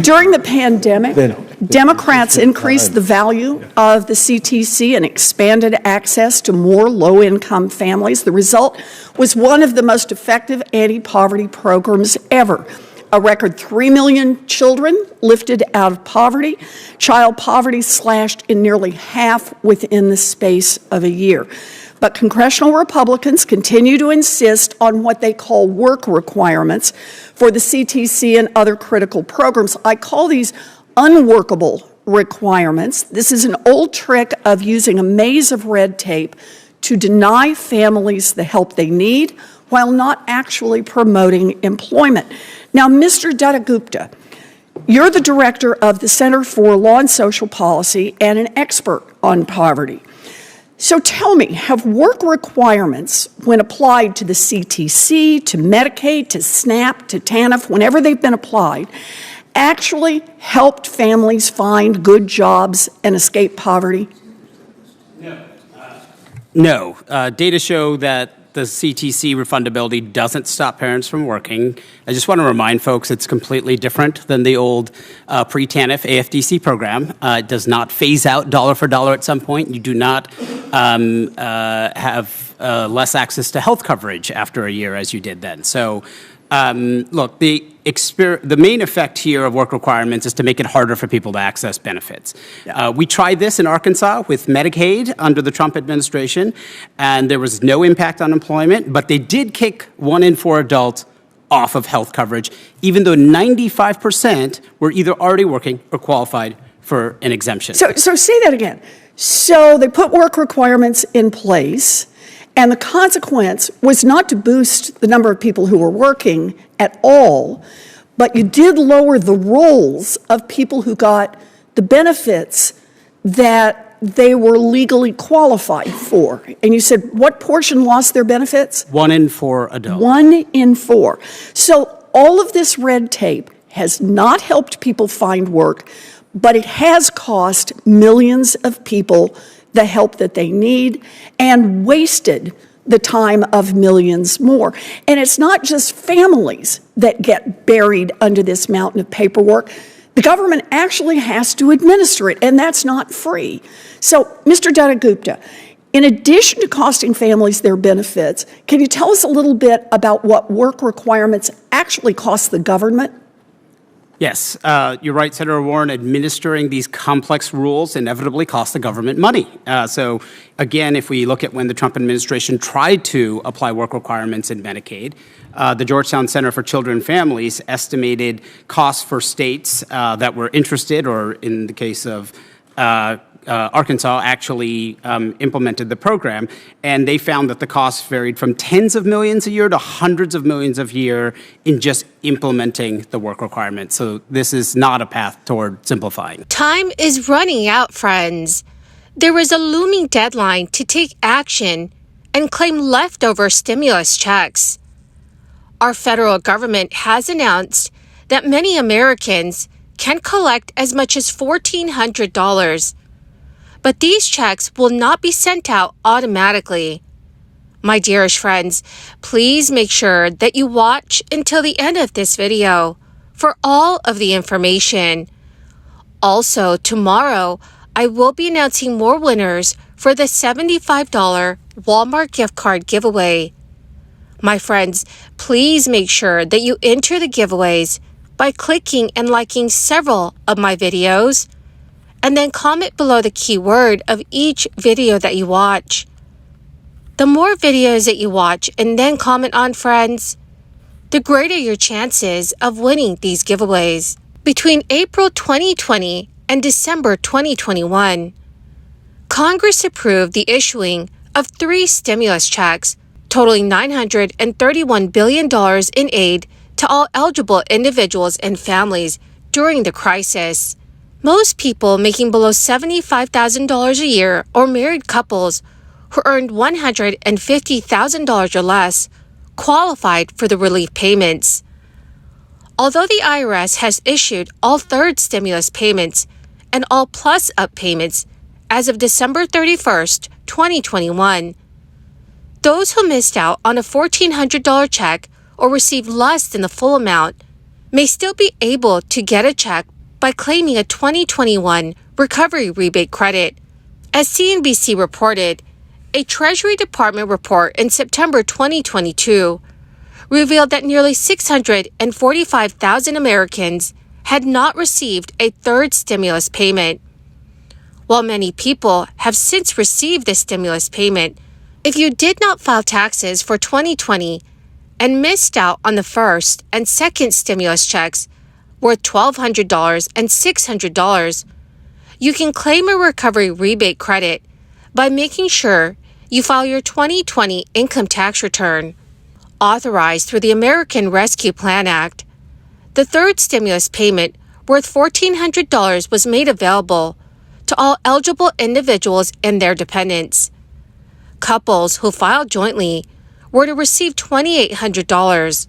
During the pandemic, Democrats increased the value of the CTC and expanded access to more low-income families. The result was one of the most effective anti-poverty programs ever. A record 3 million children lifted out of poverty, child poverty slashed in nearly half within the space of a year. But congressional Republicans continue to insist on what they call work requirements for the CTC and other critical programs. I call these unworkable requirements. This is an old trick of using a maze of red tape to deny families the help they need while not actually promoting employment. Now, Mr. Datta-Gupta, you're the director of the Center for Law and Social Policy and an expert on poverty. So tell me, have work requirements, when applied to the CTC, to Medicaid, to SNAP, to TANF, whenever they've been applied, actually helped families find good jobs and escape poverty? No. Data show that the CTC refundability doesn't stop parents from working. I just want to remind folks it's completely different than the old pre-TANF AFDC program. It does not phase out dollar for dollar at some point. You do not have less access to health coverage after a year as you did then. So look, the main effect here of work requirements is to make it harder for people to access benefits. We tried this in Arkansas with Medicaid under the Trump administration, and there was no impact on employment, but they did kick 1 in 4 adults off of health coverage, even though 95% were either already working or qualified for an exemption. So say that again. So they put work requirements in place, and the consequence was not to boost the number of people who were working at all, but you did lower the rolls of people who got the benefits that they were legally qualified for. And you said what portion lost their benefits? 1 in 4 adults. 1 in 4. So all of this red tape has not helped people find work, but it has cost millions of people the help that they need, and wasted the time of millions more. And it's not just families that get buried under this mountain of paperwork. The government actually has to administer it, and that's not free. So, Mr. Datta-Gupta, in addition to costing families their benefits, can you tell us a little bit about what work requirements actually cost the government? Yes, you're right, Senator Warren. Administering these complex rules inevitably costs the government money. So again, if we look at when the Trump administration tried to apply work requirements in Medicaid, the Georgetown Center for Children and Families estimated costs for states that were interested, or in the case of Arkansas actually implemented the program, and they found that the costs varied from tens of millions a year to hundreds of millions a year in just implementing the work requirements. So this is not a path toward simplifying. Time is running out, friends. There is a looming deadline to take action and claim leftover stimulus checks. Our federal government has announced that many Americans can collect as much as $1,400. But these checks will not be sent out automatically. My dearest friends, please make sure that you watch until the end of this video for all of the information. Also, tomorrow, I will be announcing more winners for the $75 Walmart gift card giveaway. My friends, please make sure that you enter the giveaways by clicking and liking several of my videos, and then comment below the keyword of each video that you watch. The more videos that you watch and then comment on, friends, the greater your chances of winning these giveaways. Between April 2020 and December 2021, Congress approved the issuing of 3 stimulus checks totaling $931 billion in aid to all eligible individuals and families during the crisis. Most people making below $75,000 a year or married couples who earned $150,000 or less qualified for the relief payments. Although the IRS has issued all third stimulus payments and all plus-up payments as of December 31st, 2021, those who missed out on a $1,400 check or received less than the full amount may still be able to get a check by claiming a 2021 recovery rebate credit. As CNBC reported, a Treasury Department report in September 2022 revealed that nearly 645,000 Americans had not received a third stimulus payment. While many people have since received the stimulus payment, if you did not file taxes for 2020 and missed out on the first and second stimulus checks worth $1,200 and $600, you can claim a recovery rebate credit by making sure you file your 2020 income tax return. Authorized through the American Rescue Plan Act, the third stimulus payment worth $1,400 was made available to all eligible individuals and their dependents. Couples who filed jointly were to receive $2,800.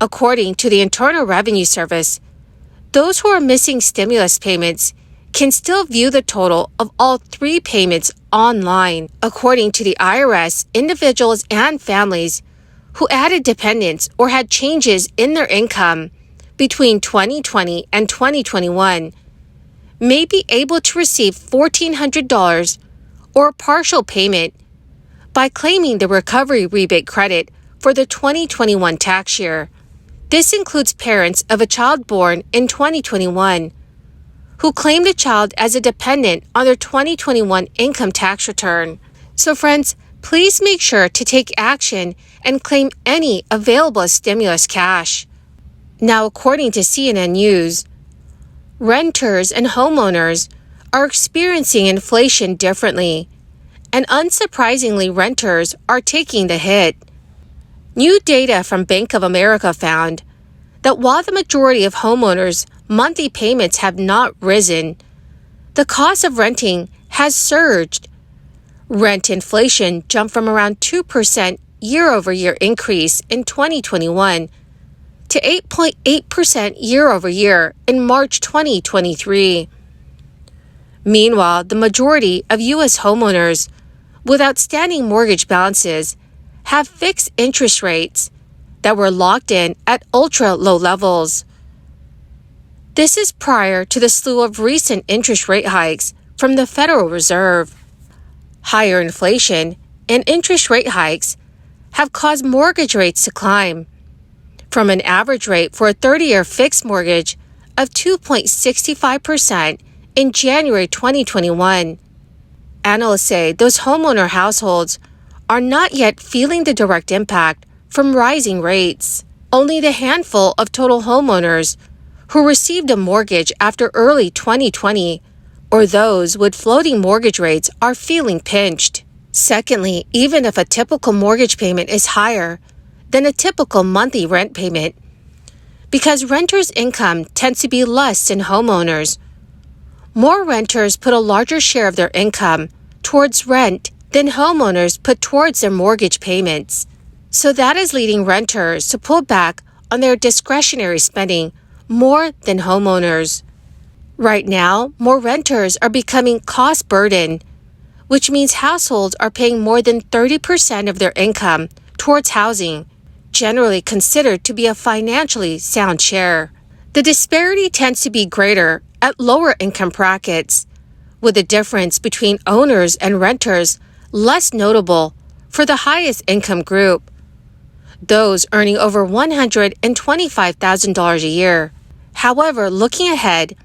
According to the Internal Revenue Service, those who are missing stimulus payments can still view the total of all three payments online. According to the IRS, individuals and families who added dependents or had changes in their income between 2020 and 2021 may be able to receive $1,400 or a partial payment by claiming the recovery rebate credit for the 2021 tax year. This includes parents of a child born in 2021 who claimed a child as a dependent on their 2021 income tax return. So friends, please make sure to take action and claim any available stimulus cash. Now, according to CNN News, renters and homeowners are experiencing inflation differently, and unsurprisingly, renters are taking the hit. New data from Bank of America found that while the majority of homeowners' monthly payments have not risen, the cost of renting has surged. Rent inflation jumped from around 2% year-over-year increase in 2021 to 8.8% year-over-year in March 2023. Meanwhile, the majority of U.S. homeowners with outstanding mortgage balances have fixed interest rates that were locked in at ultra-low levels. This is prior to the slew of recent interest rate hikes from the Federal Reserve. Higher inflation and interest rate hikes have caused mortgage rates to climb from an average rate for a 30-year fixed mortgage of 2.65% in January 2021. Analysts say those homeowner households are not yet feeling the direct impact from rising rates. Only the handful of total homeowners who received a mortgage after early 2020 or those with floating mortgage rates are feeling pinched. Secondly, even if a typical mortgage payment is higher than a typical monthly rent payment, because renters' income tends to be less than homeowners, more renters put a larger share of their income towards rent than homeowners put towards their mortgage payments. So that is leading renters to pull back on their discretionary spending more than homeowners. Right now, more renters are becoming cost-burdened, which means households are paying more than 30% of their income towards housing, generally considered to be a financially sound share. The disparity tends to be greater at lower income brackets, with the difference between owners and renters less notable for the highest income group, those earning over $125,000 a year. However, looking ahead,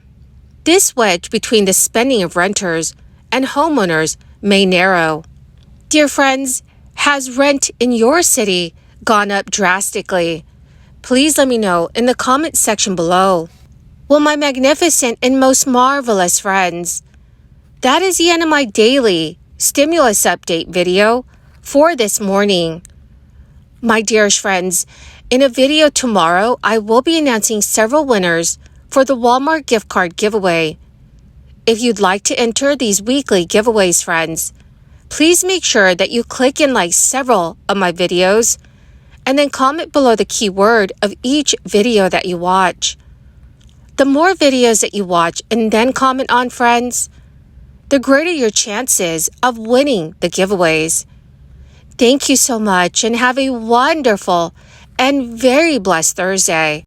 this wedge between the spending of renters and homeowners may narrow. Dear friends, has rent in your city gone up drastically? Please let me know in the comment section below. Well, my magnificent and most marvelous friends, that is the end of my daily stimulus update video for this morning. My dearest friends, in a video tomorrow, I will be announcing several winners for the Walmart gift card giveaway. If you'd like to enter these weekly giveaways, friends, please make sure that you click and like several of my videos and then comment below the keyword of each video that you watch. The more videos that you watch and then comment on, friends, the greater your chances of winning the giveaways. Thank you so much and have a wonderful and very blessed Thursday.